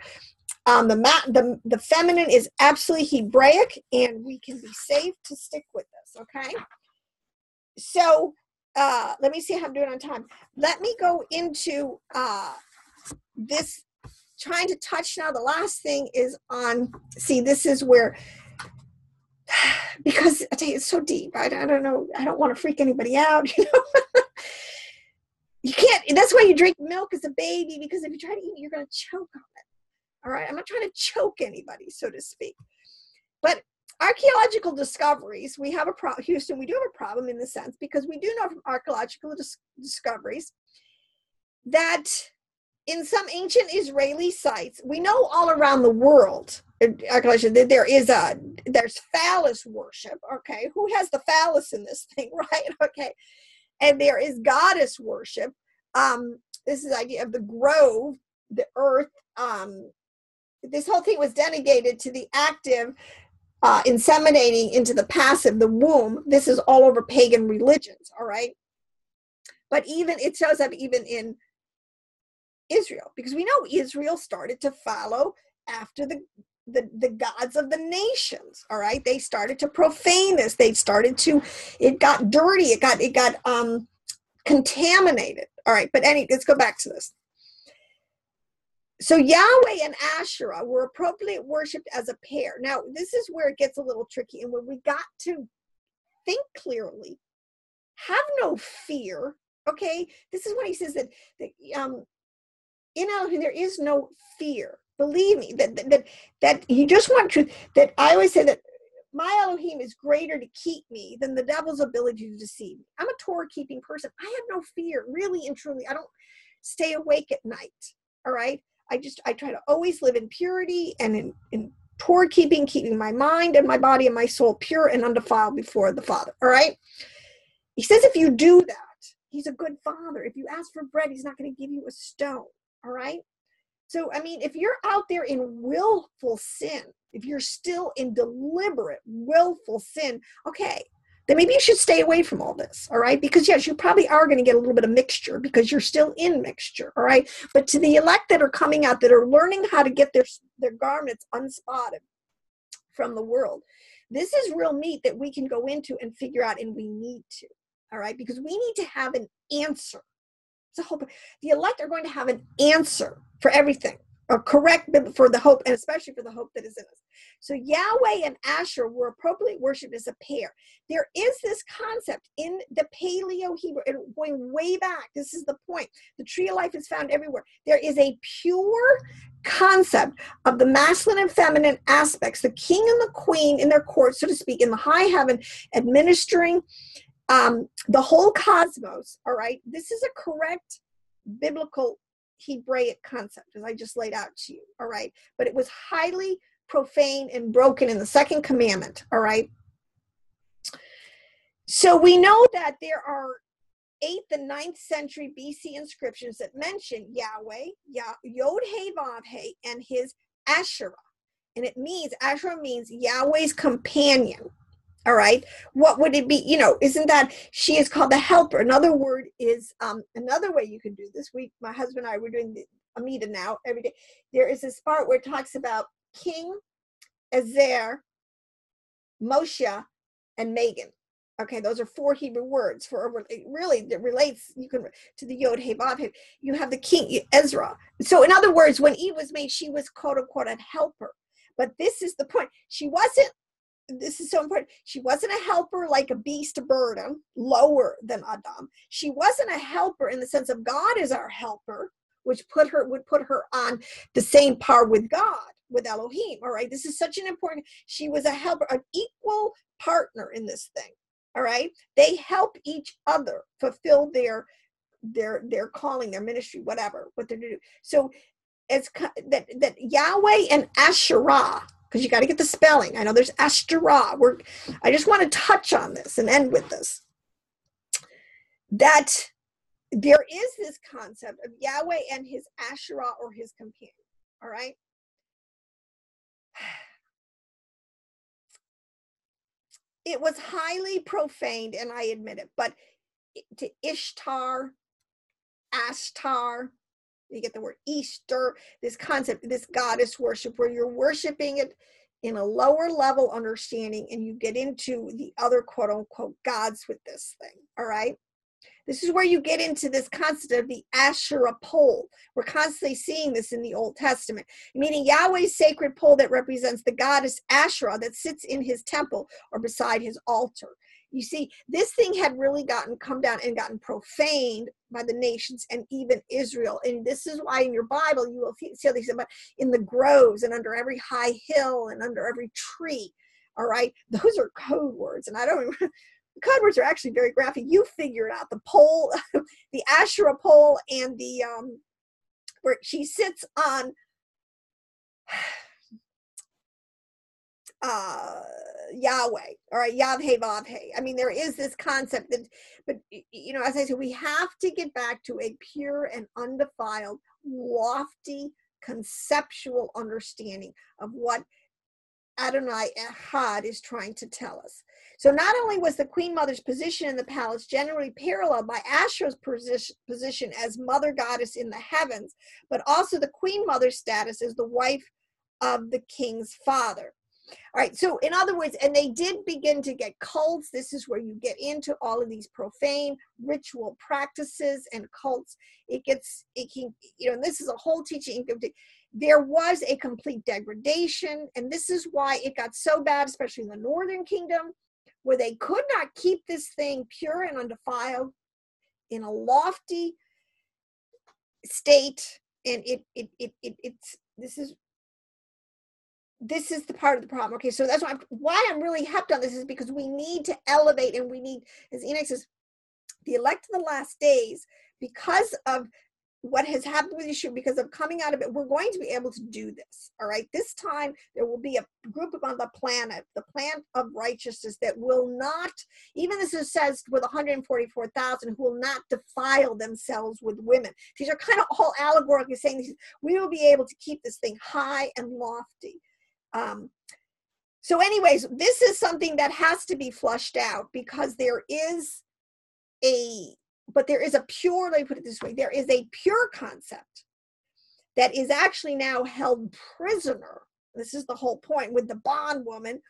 Speaker 1: the feminine is absolutely Hebraic, and we can be safe to stick with this, okay? So let me see how I'm doing on time. Let me go into this, trying to touch now. The last thing is on, see, this is where, because I tell you, it's so deep. I don't know. I don't want to freak anybody out, You can't, that's why you drink milk as a baby, because if you try to eat it, you're going to choke on it. All right, I'm not trying to choke anybody, so to speak. But archaeological discoveries, we have Houston, we do have a problem in the sense, because we do know from archaeological discoveries that in some ancient Israeli sites, we know all around the world, there's phallus worship, okay? Who has the phallus in this thing, right? Okay. And there is goddess worship. This is the idea of the grove, the earth. This whole thing was delegated to the active, inseminating into the passive, the womb. This is all over pagan religions, all right? But even, it shows up even in Israel, because we know Israel started to follow after the gods of the nations, all right? They started to profane this. They started to, it got dirty. It got contaminated, all right? But anyway, let's go back to this. So Yahweh and Asherah were appropriately worshipped as a pair. Now, this is where it gets a little tricky, and when we got to think clearly, have no fear, okay? This is when he says that in Elohim there is no fear. Believe me, that you just want truth. That I always say that my Elohim is greater to keep me than the devil's ability to deceive me. I'm a Torah-keeping person. I have no fear, really and truly. I don't stay awake at night, all right? I try to always live in purity and in Torah keeping my mind and my body and my soul pure and undefiled before the Father, all right? He says if you do that, he's a good father. If you ask for bread, he's not going to give you a stone, all right? So, I mean, if you're out there in willful sin, if you're still in deliberate willful sin, okay, then maybe you should stay away from all this, all right? Because, yes, you probably are going to get a little bit of mixture because you're still in mixture, all right? But to the elect that are coming out, that are learning how to get their garments unspotted from the world, this is real meat that we can go into and figure out, and we need to, all right? Because we need to have an answer. The elect are going to have an answer for everything, correct for the hope, and especially for the hope that is in us. So Yahweh and Asherah were appropriately worshipped as a pair. There is this concept in the Paleo Hebrew, and going way back, this is the point. The tree of life is found everywhere. There is a pure concept of the masculine and feminine aspects, the king and the queen in their court, so to speak, in the high heaven, administering the whole cosmos. All right, this is a correct biblical Hebraic concept, as I just laid out to you. All right, but it was highly profane and broken in the second commandment. All right, so we know that there are 8th and 9th century BC inscriptions that mention Yahweh, Yod He Vav He, and his Asherah, and it means, Asherah means Yahweh's companion. All right, what would it be? You know, isn't that she is called the helper? Another word is, another way you can do this. My husband and I, we're doing the Amida now every day. There is this part where it talks about King, Ezer, Moshe, and Megan. Okay, those are 4 Hebrew words for, it really, that relates, you can, to the Yod He Vav He. You have the king, Ezra. So in other words, when Eve was made, she was quote unquote a helper. But this is the point. She wasn't, this is so important. She wasn't a helper like a beast of burden, lower than Adam. She wasn't a helper in the sense of God is our helper, which would put her on the same par with God, with Elohim. All right, this is such an important. She was a helper, an equal partner in this thing. All right, they help each other fulfill their calling, their ministry, whatever what they're doing. So it's that Yahweh and Asherah, because you got to get the spelling. I know there's Asherah. I just want to touch on this and end with this. That there is this concept of Yahweh and his Asherah, or his companion. All right. It was highly profaned, and I admit it, but to Ishtar, Ashtar, you get the word Easter, this concept, this goddess worship, where you're worshiping it in a lower level understanding, and you get into the other quote unquote gods with this thing. All right. This is where you get into this concept of the Asherah pole. We're constantly seeing this in the Old Testament, meaning Yahweh's sacred pole that represents the goddess Asherah that sits in his temple or beside his altar. You see, this thing had really come down and gotten profaned by the nations and even Israel. And this is why in your Bible, you will see all these about in the groves and under every high hill and under every tree. All right. Those are code words. And I don't even, the code words are actually very graphic. You figure it out. The pole, the Asherah pole, and the, where she sits on, Yahweh, all right, Yahweh Vav He. I mean, there is this concept that, but you know, as I said, we have to get back to a pure and undefiled, lofty, conceptual understanding of what Adonai Echad is trying to tell us. So not only was the Queen Mother's position in the palace generally paralleled by Asherah's position as mother goddess in the heavens, but also the Queen Mother's status as the wife of the king's father. All right, so in other words, and they did begin to get cults. This is where you get into all of these profane ritual practices and cults. It can, you know, and this is a whole teaching. There was a complete degradation, and this is why it got so bad, especially in the Northern Kingdom, where they could not keep this thing pure and undefiled in a lofty state. And this is the part of the problem. Okay, so that's why I'm really hepped on this, is because we need to elevate, and we need, as Enoch says, the elect of the last days, because of what has happened with Yeshua, because of coming out of it, we're going to be able to do this. All right, this time there will be a group on the planet, the plant of righteousness, that will not, even this is says with 144,000, who will not defile themselves with women. These are kind of all allegorically saying these, we will be able to keep this thing high and lofty. So anyways, this is something that has to be flushed out, because there is a pure, let me put it this way, there is a pure concept that is actually now held prisoner. This is the whole point with the bondwoman,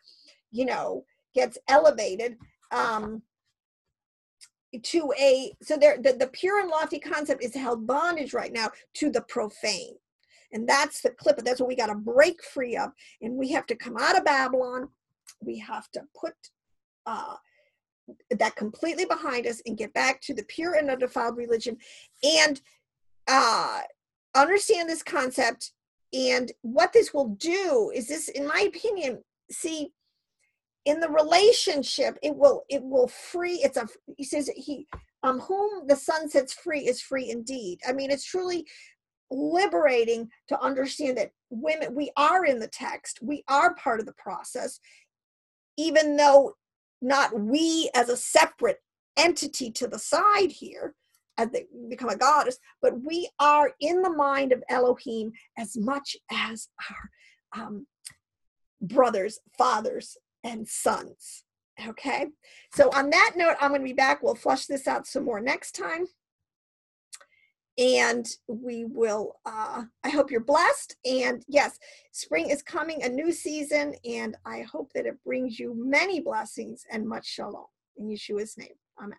Speaker 1: you know, gets elevated to a, so there, the pure and lofty concept is held bondage right now to the profane. And that's the clip. That's what we got to break free of. And we have to come out of Babylon. We have to put that completely behind us and get back to the pure and undefiled religion, and understand this concept. And what this will do is this, in my opinion, see, in the relationship, it will free. He says whom the Son sets free is free indeed. I mean, it's truly liberating to understand that women, we are in the text, we are part of the process, even though not we as a separate entity to the side here, as they become a goddess, but we are in the mind of Elohim as much as our brothers, fathers, and sons. Okay, so on that note, I'm going to be back. We'll flush this out some more next time, and we will I hope you're blessed. And yes, spring is coming, a new season, and I hope that it brings you many blessings and much shalom in Yeshua's name. Amen.